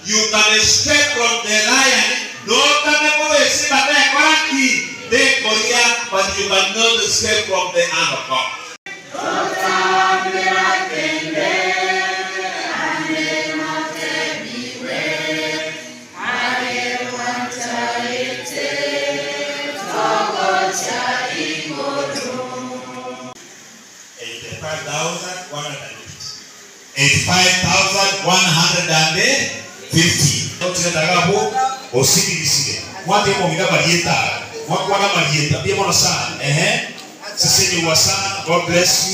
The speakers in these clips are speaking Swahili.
You can escape from the lion. Don't but you cannot escape from the hand of God. God bless you. Thank you so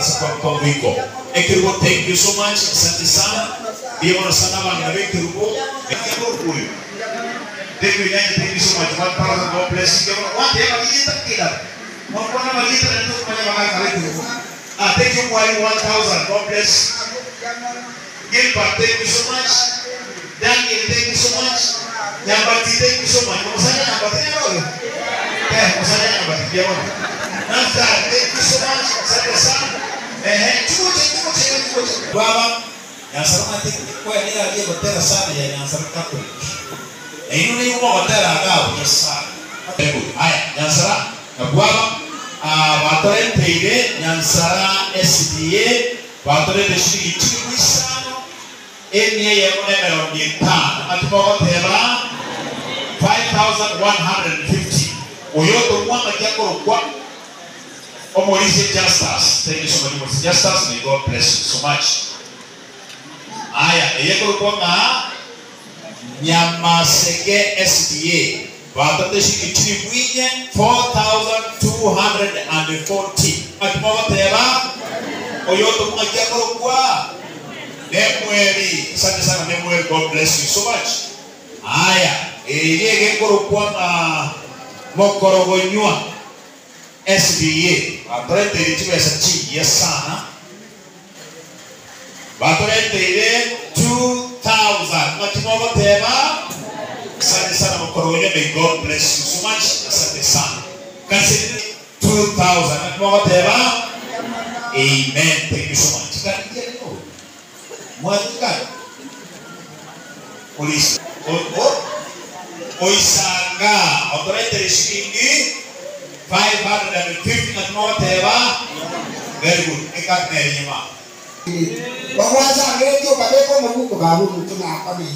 much. Thank you so much. Thank you so much. God bless you. Thank you for 1,000. God bless. Gilbert, thank you so much. Daniel, thank you so much. Nyambati, thank you so much. Thank you so much. Thank you so much. Justus, may God bless you so much. Nyamasege SDA. 4,240. God bless you so much. SDA. Yes, sana. 2,000. May God bless you so much. 2,000. Amen. Thank you so much. Police. Oisanga. Authority shilingi 550 na tunawatewa. Very good. Eka nenyema. Bangwaza ngeto kabeko mubuko babu tunakame.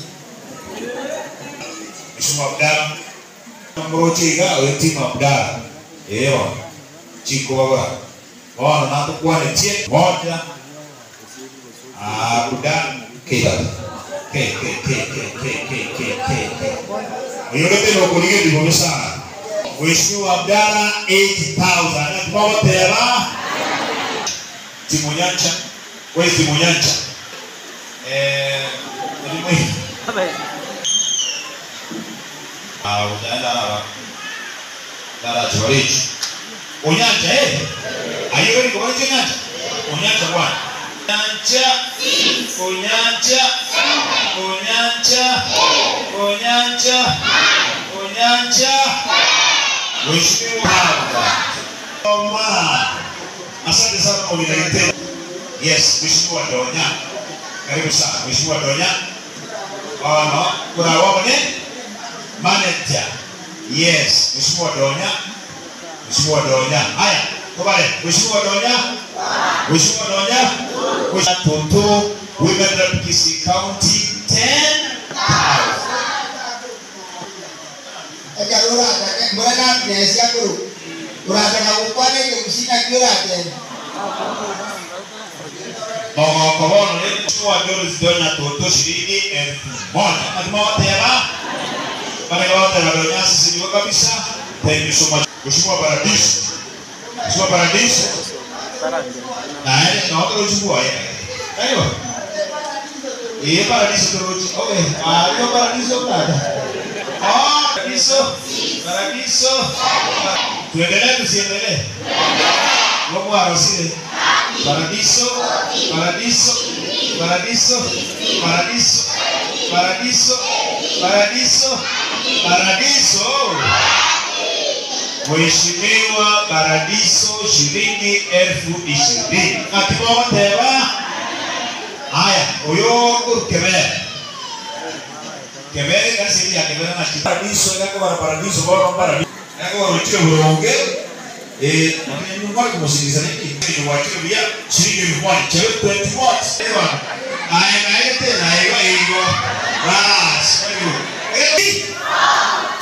Mheshimiwa Abdalla. Mrochiga wetima Abdalla. Ewa. Chiko baba. Wana nato kwa netie moja. Abdalla kila. Ke. Yote no kulige dibo sana. Mheshimiwa Abdalla 80,000. Na tunawatewa. Timonyancha. Where's the Munyancha? Unyancha, are you ready to go to Unyancha? Unyancha 1. Asante sana kwa unyenyekevu. Yes, Mheshimiwa Donya. Karibu sana Mheshimiwa Donya. Kuna wabone manager. Yes, Mheshimiwa Donya. Haya, kubale. Mheshimiwa Donya. Toto Women Rep Kisii County 10,000. Ajarura mbona nesi akuru. Urataka kupane kushika kirate. Kobono ni Mheshimiwa Jones Donya Toto shilingi 1,000. Atumawatewa. Donya sisi kabisa. Thank you so much. Mheshimiwa Paradiso. Na ile na watu wachukua yeye. Aiyo. Paradiso turuji. Okay. Paradiso brother. Paradiso. Paradiso. Tuendelee tusiendelee? Mungu arosile. Paradiso, paradiso, paradiso, paradiso, paradiso, paradiso, paradiso. Mheshimiwa Paradiso shilingi 20,000. Atibawa tewa. Haya, oyo kebele. Kebele kasi ya kebele na Paradiso yako para Paradiso bora Paradiso. Yako waruchio buronge. Nyumba kwa msikilizaji ni watu bia shilingi 1,000 chewe 20 watts. Haya naile tena hiyo. Bas, hiyo.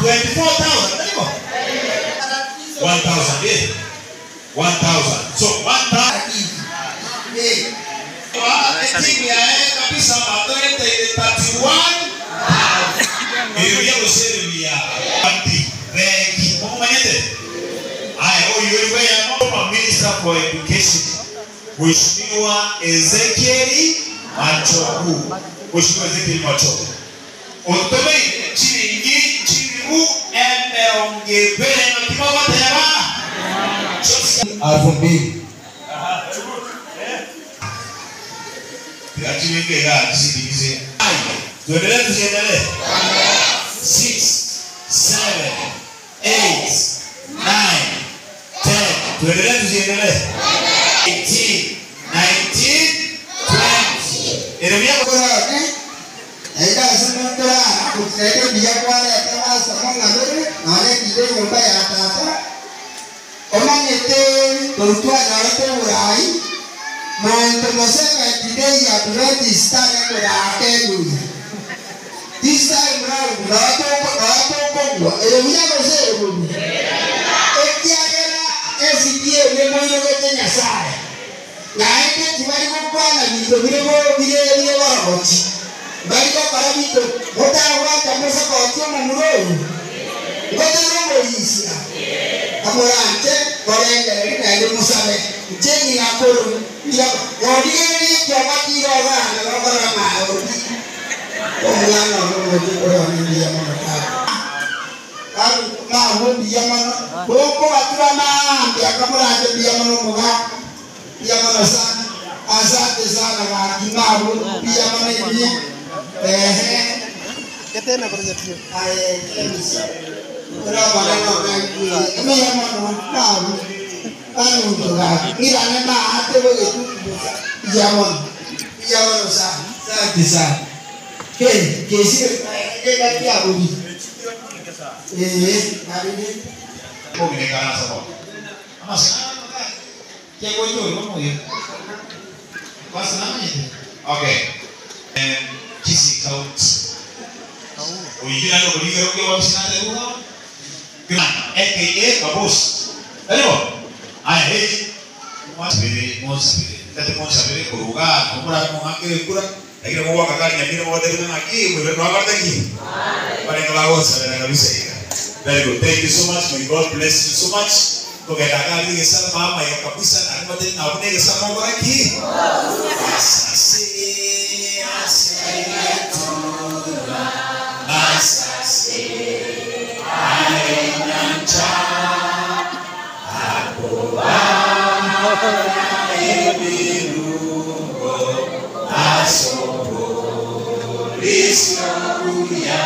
24,000 ndio. 1,000 eh. 1,000. So 1,000. Timu ya kabisa matoleta ile 31. Hiyo usiri ya anti regi. Mungu manyete. Haya huyu ya Minister for Education. Mheshimiwa Ezekiel Machogu. Mheshimiwa Ezekiel Machogu. Otobe chiringi chiribu emeongepele na kibawa tayara. 2,000. Actually, we got CDC. Tuendelee tusiendelee. 6, 7, 8, 9, 10. Tuendelee tusiendelee. 18, 19, 20. Eremia Kwa aida sementara kutsaidia dia kwale kama sama ngabere nane kide nyumba ya tata. Omanyete tortua narate urai. Monto mosema today you are ready start with our table. This time round, not over. Eremia mose ebubi. Ekiagera esikie nemoyo getenya sai. Na ite tibali kupana bile waroti. Bali ko parabito mota kamusa kwa tiona muroi. Ngote ngomolisia. Amorante korenge na ile musabe. Jengi na koro. Ya ngodieni kwa makiro bana ngora mao. Omwana ngoro ni ya mama. Na hundi ya mama. Boko atura na ya kamera ya mama muga. Ya mama sana. Asante sana kwa kimabu pia mama ni Ketena project hiyo. Ora maneno mengi. Kama ya mama anu ndoga. Ila nema ate wewe tu ya mama sana. Asante sana. Kesi eka kia budi. Nalini. Kau ni kana sahaja. Amas. Kaya kau itu, kamu ya. Pas nama itu. Okay. Kisi count. Ujung ada beri kerja wabis nade uang. AKA kabus. Ayo. Ayah. Mosabiri. Kita mosabiri kuruga. Kumpulan mengakui kurang. Lagi mau kakak ni, lagi mau terima lagi. Boleh berapa lagi? Paling kelawat saudara kami saya. Very good. Thank you so much. May God bless you so much. Kuketaka lagi sana mama yang kapisan. Aku mati nak ni kesana mau lagi. Asobo, Lisna Kuya,